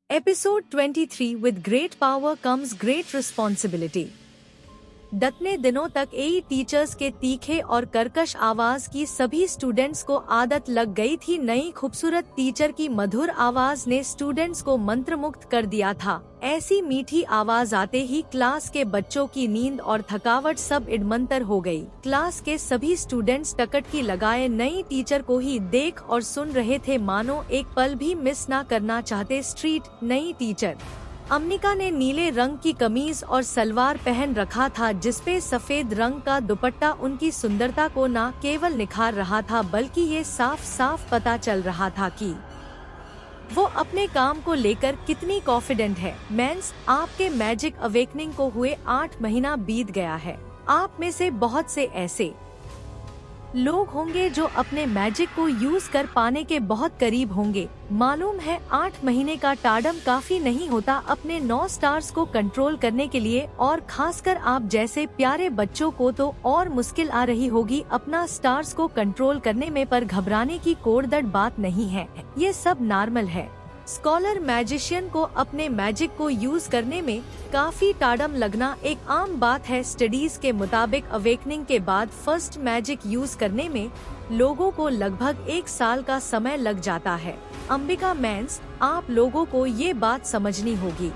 Episode 23 With great power comes great responsibility. दतने दिनों तक एई teachers के तीखे और कर्कश आवाज की सभी स्टूडेंट्स को आदत लग गई थी। नई खूबसूरत टीचर की मधुर आवाज ने स्टूडेंट्स को मंत्रमुग्ध कर दिया था। ऐसी मीठी आवाज आते ही क्लास के बच्चों की नींद और थकावट सब इडमंतर हो गई। क्लास के सभी स्टूडेंट्स टकटकी लगाए नई टीचर को ही देख और सुन रहे थे, मानो एक पल भी मिस ना करना चाहते। स्ट्रीट नई टीचर अम्निका ने नीले रंग की कमीज और सलवार पहन रखा था, जिसपे सफेद रंग का दुपट्टा उनकी सुंदरता को न केवल निखार रहा था बल्कि ये साफ साफ पता चल रहा था कि वो अपने काम को लेकर कितनी कॉन्फिडेंट है। मेंस, आपके मैजिक अवेकनिंग को हुए 8 महीना बीत गया है। आप में से बहुत से ऐसे लोग होंगे जो अपने मैजिक को यूज कर पाने के बहुत करीब होंगे। मालूम है 8 महीने का टाडम काफी नहीं होता अपने 9 स्टार्स को कंट्रोल करने के लिए, और खासकर आप जैसे प्यारे बच्चों को तो और मुश्किल आ रही होगी अपना स्टार्स को कंट्रोल करने में। पर घबराने की कोड़दड़ बात नहीं है, ये सब नॉर्मल है। स्कॉलर मैजिशियन को अपने मैजिक को यूज करने में काफी टाडम लगना एक आम बात है। स्टडीज के मुताबिक अवेकनिंग के बाद फर्स्ट मैजिक यूज करने में लोगों को लगभग 1 साल का समय लग जाता है। अंबिका मेंस, आप लोगों को ये बात समझनी होगी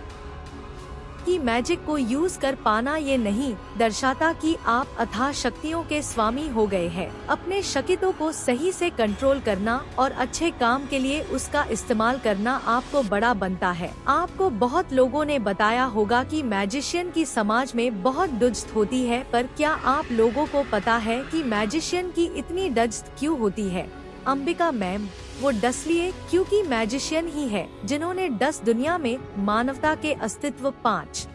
कि मैजिक को यूज कर पाना ये नहीं दर्शाता कि आप अथाह शक्तियों के स्वामी हो गए हैं। अपने शक्तियों को सही से कंट्रोल करना और अच्छे काम के लिए उसका इस्तेमाल करना आपको बड़ा बनता है। आपको बहुत लोगों ने बताया होगा कि मैजिशियन की समाज में बहुत डुज्त होती है, पर क्या आप लोगों को पता है कि मैजिशियन की इतनी डज्त क्यों होती है? अंबिका मैम, वो डसलिए क्योंकि मैजिशियन ही है जिन्होंने 10 दुनिया में मानवता के अस्तित्व 5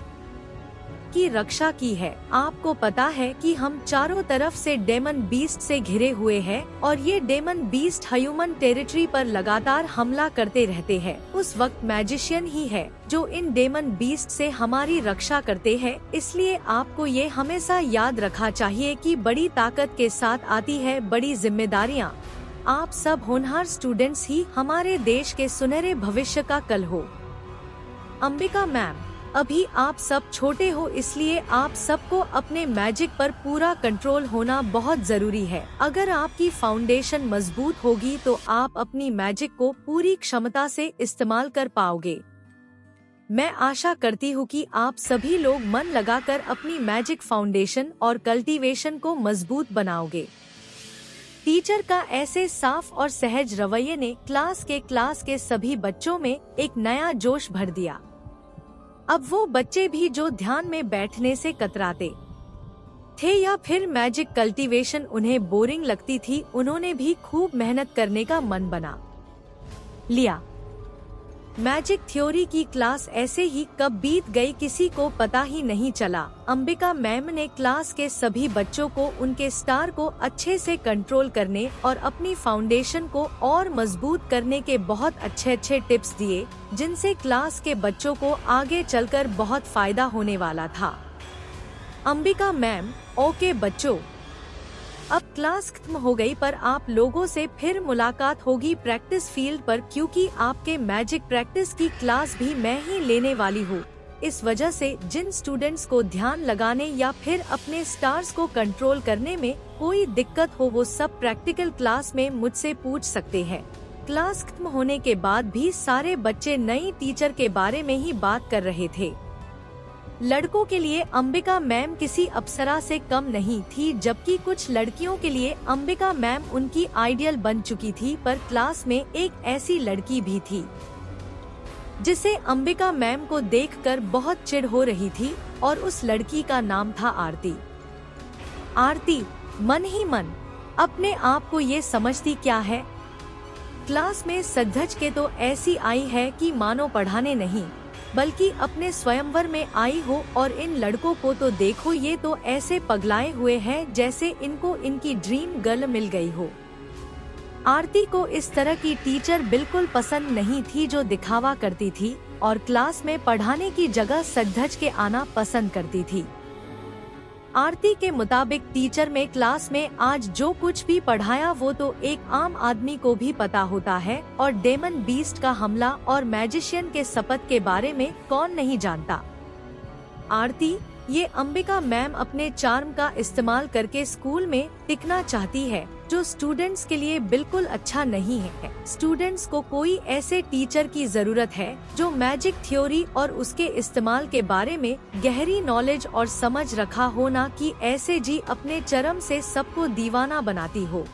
की रक्षा की है। आपको पता है कि हम चारों तरफ से डेमन बीस्ट से घिरे हुए हैं और ये डेमन बीस्ट ह्यूमन टेरिटरी पर लगातार हमला करते रहते हैं। उस वक्त मैजिशियन ही है जो इन डेमन बीस्ट से हमारी रक्षा करते हैं। इसलिए आपको ये हमेशा याद रखना चाहिए कि बड़ी ताकत के साथ आती है बड़ी जिम्मेदारियाँ। आप सब होनहार स्टूडेंट्स ही हमारे देश के सुनहरे भविष्य का कल हो। अंबिका मैम, अभी आप सब छोटे हो, इसलिए आप सबको अपने मैजिक पर पूरा कंट्रोल होना बहुत जरूरी है। अगर आपकी फाउंडेशन मजबूत होगी तो आप अपनी मैजिक को पूरी क्षमता से इस्तेमाल कर पाओगे। मैं आशा करती हूँ कि आप सभी लोग मन लगाकर अपनी मैजिक फाउंडेशन और कल्टीवेशन को मजबूत बनाओगे। टीचर का ऐसे साफ और सहज रवैये ने क्लास के सभी बच्चों में एक नया जोश भर दिया। अब वो बच्चे भी जो ध्यान में बैठने से कतराते थे या फिर मैजिक कल्टीवेशन उन्हें बोरिंग लगती थी, उन्होंने भी खूब मेहनत करने का मन बना लिया। मैजिक थ्योरी की क्लास ऐसे ही कब बीत गई किसी को पता ही नहीं चला। अंबिका मैम ने क्लास के सभी बच्चों को उनके स्टार को अच्छे से कंट्रोल करने और अपनी फाउंडेशन को और मजबूत करने के बहुत अच्छे टिप्स दिए, जिनसे क्लास के बच्चों को आगे चलकर बहुत फायदा होने वाला था। अंबिका मैम, ओके बच्चों, अब क्लास खत्म हो गई, पर आप लोगों से फिर मुलाकात होगी प्रैक्टिस फील्ड पर, क्योंकि आपके मैजिक प्रैक्टिस की क्लास भी मैं ही लेने वाली हूँ। इस वजह से जिन स्टूडेंट्स को ध्यान लगाने या फिर अपने स्टार्स को कंट्रोल करने में कोई दिक्कत हो, वो सब प्रैक्टिकल क्लास में मुझसे पूछ सकते हैं। क्लास खत्म होने के बाद भी सारे बच्चे नई टीचर के बारे में ही बात कर रहे थे। लड़कों के लिए अंबिका मैम किसी अप्सरा से कम नहीं थी, जबकि कुछ लड़कियों के लिए अंबिका मैम उनकी आइडियल बन चुकी थी। पर क्लास में एक ऐसी लड़की भी थी जिसे अंबिका मैम को देखकर बहुत चिढ़ हो रही थी, और उस लड़की का नाम था आरती। आरती मन ही मन अपने आप को ये समझती क्या है, क्लास में सज के तो ऐसी आई है कि मानो पढ़ाने नहीं बल्कि अपने स्वयंवर में आई हो। और इन लड़कों को तो देखो, ये तो ऐसे पगलाए हुए हैं जैसे इनको इनकी ड्रीम गर्ल मिल गई हो। आरती को इस तरह की टीचर बिल्कुल पसंद नहीं थी जो दिखावा करती थी और क्लास में पढ़ाने की जगह सज के आना पसंद करती थी। आरती के मुताबिक टीचर में क्लास में आज जो कुछ भी पढ़ाया वो तो एक आम आदमी को भी पता होता है, और डेमन बीस्ट का हमला और मैजिशियन के शपथ के बारे में कौन नहीं जानता। आरती, ये अंबिका मैम अपने चार्म का इस्तेमाल करके स्कूल में टिकना चाहती है, जो स्टूडेंट्स के लिए बिल्कुल अच्छा नहीं है। स्टूडेंट्स को कोई ऐसे टीचर की जरूरत है जो मैजिक थ्योरी और उसके इस्तेमाल के बारे में गहरी नॉलेज और समझ रखा हो, ना कि ऐसे जी अपने चरम से सबको दीवाना बनाती हो।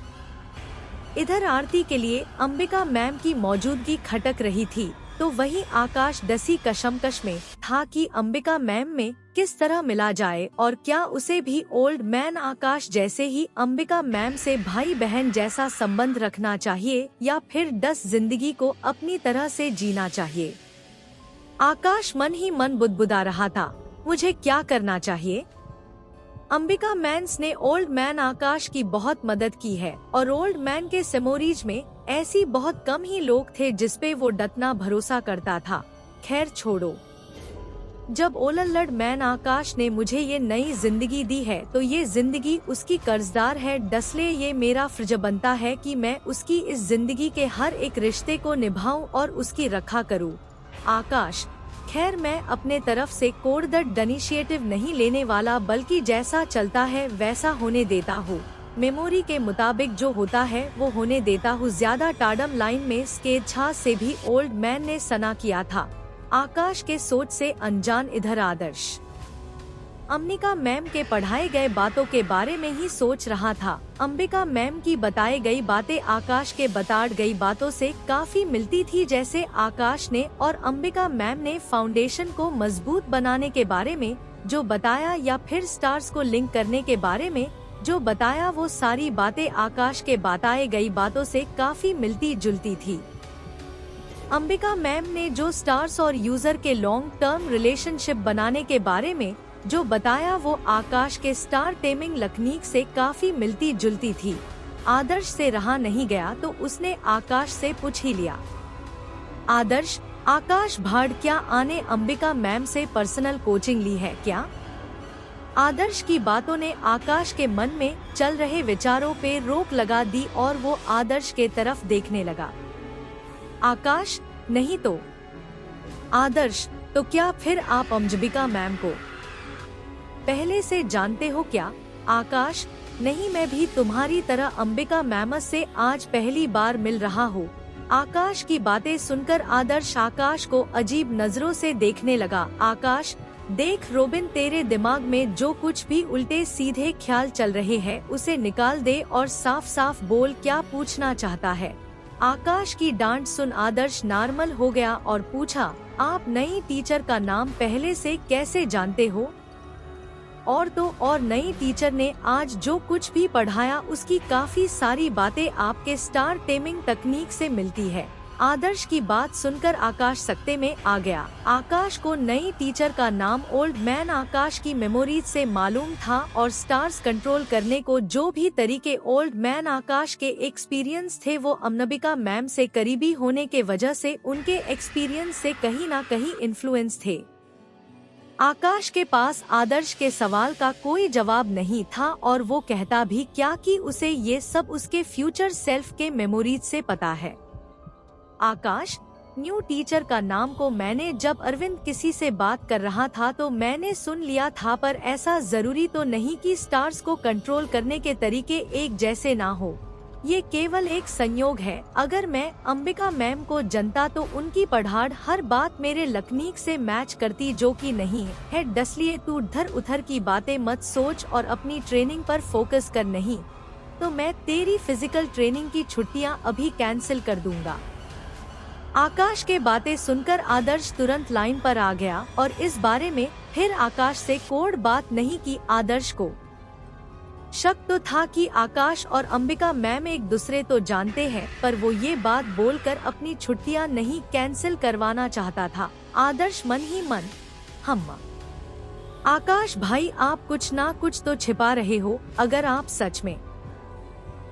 इधर आरती के लिए अंबिका मैम की मौजूदगी खटक रही थी, तो वहीं आकाश डसी कशमकश में था कि अंबिका मैम में किस तरह मिला जाए, और क्या उसे भी ओल्ड मैन आकाश जैसे ही अंबिका मैम से भाई बहन जैसा संबंध रखना चाहिए, या फिर 10 जिंदगी को अपनी तरह से जीना चाहिए। आकाश मन ही मन बुदबुदा रहा था, मुझे क्या करना चाहिए। अंबिका मैन्स ने ओल्ड मैन आकाश की बहुत मदद की है, और ओल्ड मैन के मेमोरीज में ऐसी बहुत कम ही लोग थे जिसपे वो डटना भरोसा करता था। खैर छोड़ो, जब ओलल्लड़ मैन आकाश ने मुझे ये नई जिंदगी दी है तो ये जिंदगी उसकी कर्जदार है, दसले ये मेरा फर्ज बनता है कि मैं उसकी इस जिंदगी के हर एक रिश्ते को निभाऊं और उसकी रक्षा करूं। आकाश, खैर मैं अपने तरफ से कोर्ट इनिशिएटिव नहीं लेने वाला, बल्कि जैसा चलता है वैसा होने देता हूँ। मेमोरी के मुताबिक जो होता है वो होने देता हूँ। ज्यादा टाडम लाइन में स्केच्छा से भी ओल्ड मैन ने सना किया था। आकाश के सोच से अनजान इधर आदर्श अंबिका मैम के पढ़ाए गए बातों के बारे में ही सोच रहा था। अंबिका मैम की बताई गई बातें आकाश के बताई गई बातों से काफी मिलती थी। जैसे आकाश ने और अंबिका मैम ने फाउंडेशन को मजबूत बनाने के बारे में जो बताया, या फिर स्टार्स को लिंक करने के बारे में जो बताया, वो सारी बातें आकाश के बताई गई बातों से काफी मिलती जुलती थी। अंबिका मैम ने जो स्टार्स और यूजर के लॉन्ग टर्म रिलेशनशिप बनाने के बारे में जो बताया, वो आकाश के स्टार टेमिंग तकनीक से काफी मिलती जुलती थी। आदर्श से रहा नहीं गया तो उसने आकाश से पूछ ही लिया, आदर्श, आकाश भाड़ क्या आने अंबिका मैम से पर्सनल कोचिंग ली है क्या? आदर्श की बातों ने आकाश के मन में चल रहे विचारों पे रोक लगा दी और वो आदर्श के तरफ देखने लगा। आकाश, नहीं तो। आदर्श, तो क्या फिर आप अंबिका मैम को पहले से जानते हो क्या? आकाश, नहीं, मैं भी तुम्हारी तरह अंबिका मैम से आज पहली बार मिल रहा हूँ। आकाश की बातें सुनकर आदर्श आकाश को अजीब नजरों से देखने लगा। आकाश, देख रोबिन, तेरे दिमाग में जो कुछ भी उल्टे सीधे ख्याल चल रहे हैं उसे निकाल दे और साफ साफ बोल, क्या पूछना चाहता है? आकाश की डांट सुन आदर्श नॉर्मल हो गया और पूछा, आप नई टीचर का नाम पहले से कैसे जानते हो? और तो और नई टीचर ने आज जो कुछ भी पढ़ाया उसकी काफी सारी बातें आपके स्टार टेमिंग तकनीक से मिलती है। आदर्श की बात सुनकर आकाश सकते में आ गया। आकाश को नई टीचर का नाम ओल्ड मैन आकाश की मेमोरीज से मालूम था, और स्टार्स कंट्रोल करने को जो भी तरीके ओल्ड मैन आकाश के एक्सपीरियंस थे वो अंबिका मैम से करीबी होने के वजह से उनके एक्सपीरियंस से कहीं ना कहीं इन्फ्लुएंस थे। आकाश के पास आदर्श के सवाल का कोई जवाब नहीं था, और वो कहता भी क्या कि उसे ये सब उसके फ्यूचर सेल्फ के मेमोरीज से पता है। आकाश, न्यू टीचर का नाम को मैंने जब अरविंद किसी से बात कर रहा था तो मैंने सुन लिया था, पर ऐसा जरूरी तो नहीं कि स्टार्स को कंट्रोल करने के तरीके एक जैसे ना हो। ये केवल एक संयोग है। अगर मैं अंबिका मैम को जनता तो उनकी पढ़ाड़ हर बात मेरे लकनीक से मैच करती, जो कि नहीं है। इसलिए तू इधर उधर की बातें मत सोच और अपनी ट्रेनिंग पर फोकस कर, नहीं तो मैं तेरी फिजिकल ट्रेनिंग की छुट्टियां अभी कैंसिल कर दूंगा। आकाश के बातें सुनकर आदर्श तुरंत लाइन पर आ गया और इस बारे में फिर आकाश से कोड बात नहीं की। आदर्श को शक तो था कि आकाश और अंबिका मैम एक दूसरे तो जानते हैं, पर वो ये बात बोलकर अपनी छुट्टियां नहीं कैंसिल करवाना चाहता था। आदर्श मन ही मन आकाश भाई, आप कुछ ना कुछ तो छिपा रहे हो। अगर आप सच में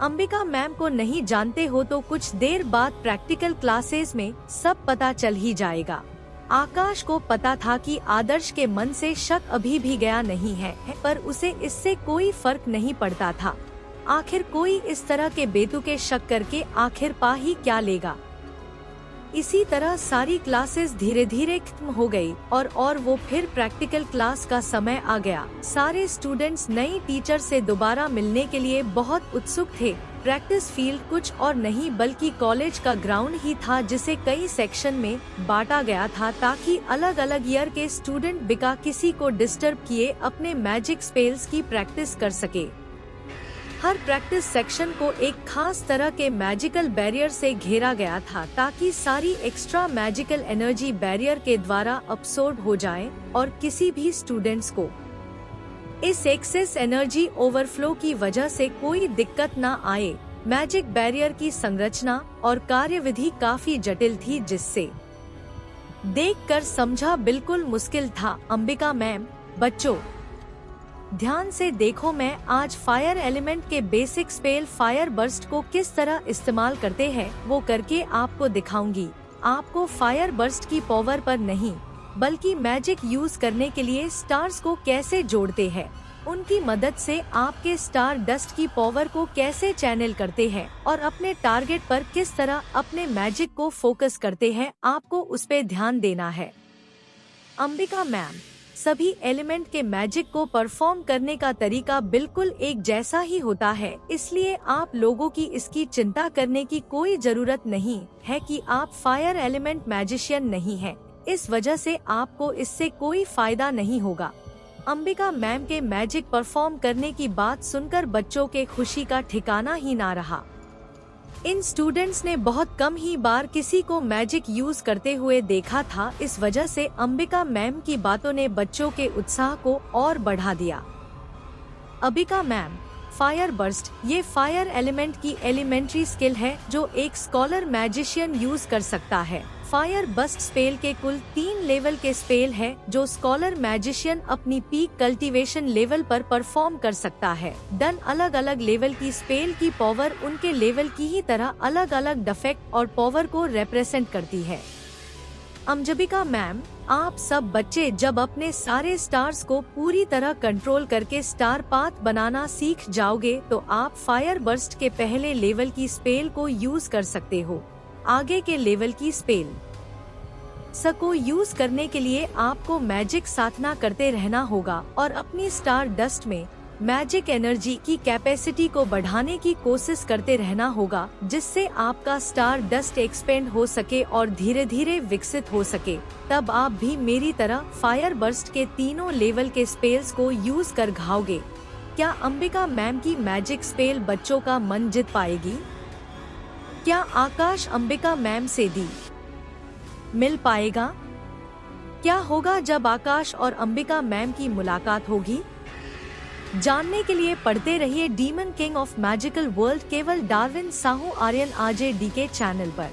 अंबिका मैम को नहीं जानते हो तो कुछ देर बाद प्रैक्टिकल क्लासेस में सब पता चल ही जाएगा। आकाश को पता था कि आदर्श के मन से शक अभी भी गया नहीं है, पर उसे इससे कोई फर्क नहीं पड़ता था। आखिर कोई इस तरह के बेतुके शक करके आखिर पा ही क्या लेगा। इसी तरह सारी क्लासेस धीरे धीरे खत्म हो गई और वो फिर प्रैक्टिकल क्लास का समय आ गया। सारे स्टूडेंट्स नई टीचर से दोबारा मिलने के लिए बहुत उत्सुक थे। प्रैक्टिस फील्ड कुछ और नहीं बल्कि कॉलेज का ग्राउंड ही था, जिसे कई सेक्शन में बांटा गया था ताकि अलग अलग ईयर के स्टूडेंट बिना किसी को डिस्टर्ब किए अपने मैजिक स्पेल्स की प्रैक्टिस कर सके। हर प्रैक्टिस सेक्शन को एक खास तरह के मैजिकल बैरियर से घेरा गया था ताकि सारी एक्स्ट्रा मैजिकल एनर्जी बैरियर के द्वारा अब्सॉर्ब हो जाए और किसी भी स्टूडेंट्स को इस एक्सेस एनर्जी ओवरफ्लो की वजह से कोई दिक्कत न आए। मैजिक बैरियर की संरचना और कार्यविधि काफी जटिल थी, जिससे देखकर समझा बिल्कुल मुश्किल था। अंबिका मैम, बच्चों ध्यान से देखो, मैं आज फायर एलिमेंट के बेसिक स्पेल फायर बर्स्ट को किस तरह इस्तेमाल करते हैं वो करके आपको दिखाऊंगी। आपको फायर बर्स्ट की पावर पर नहीं बल्कि मैजिक यूज करने के लिए स्टार्स को कैसे जोड़ते हैं, उनकी मदद से आपके स्टार डस्ट की पावर को कैसे चैनल करते हैं और अपने टारगेट पर किस तरह अपने मैजिक को फोकस करते हैं, आपको उस पे ध्यान देना है। अंबिका मैम, सभी एलिमेंट के मैजिक को परफॉर्म करने का तरीका बिल्कुल एक जैसा ही होता है, इसलिए आप लोगों की इसकी चिंता करने की कोई जरूरत नहीं है कि आप फायर एलिमेंट मैजिशियन नहीं हैं। इस वजह से आपको इससे कोई फायदा नहीं होगा। अंबिका मैम के मैजिक परफॉर्म करने की बात सुनकर बच्चों के खुशी का ठिकाना ही ना रहा। इन स्टूडेंट्स ने बहुत कम ही बार किसी को मैजिक यूज करते हुए देखा था, इस वजह से अंबिका मैम की बातों ने बच्चों के उत्साह को और बढ़ा दिया। अंबिका मैम, फायर बर्स्ट ये फायर एलिमेंट की एलिमेंट्री स्किल है जो एक स्कॉलर मैजिशियन यूज कर सकता है। फायर बर्स्ट स्पेल के कुल 3 लेवल के स्पेल है जो स्कॉलर मैजिशियन अपनी पीक कल्टीवेशन लेवल पर परफॉर्म कर सकता है। डन अलग अलग लेवल की स्पेल की पावर उनके लेवल की ही तरह अलग अलग डिफेक्ट और पावर को रिप्रेजेंट करती है। अंबिका मैम, आप सब बच्चे जब अपने सारे स्टार्स को पूरी तरह कंट्रोल करके स्टार पाथ बनाना सीख जाओगे तो आप फायर बर्स्ट के पहले लेवल की स्पेल को यूज कर सकते हो। आगे के लेवल की स्पेल को यूज करने के लिए आपको मैजिक साधना करते रहना होगा और अपनी स्टार डस्ट में मैजिक एनर्जी की कैपेसिटी को बढ़ाने की कोशिश करते रहना होगा, जिससे आपका स्टार डस्ट एक्सपेंड हो सके और धीरे धीरे विकसित हो सके। तब आप भी मेरी तरह फायर बर्स्ट के तीनों लेवल के स्पेल्स को यूज कर घाओगे। क्या अंबिका मैम की मैजिक स्पेल बच्चों का मन जीत पाएगी? क्या आकाश अंबिका मैम से मिल पाएगा? क्या होगा जब आकाश और अंबिका मैम की मुलाकात होगी? जानने के लिए पढ़ते रहिए demon king of magical world केवल डार्विन साहू आर्यन आजे डी के चैनल पर।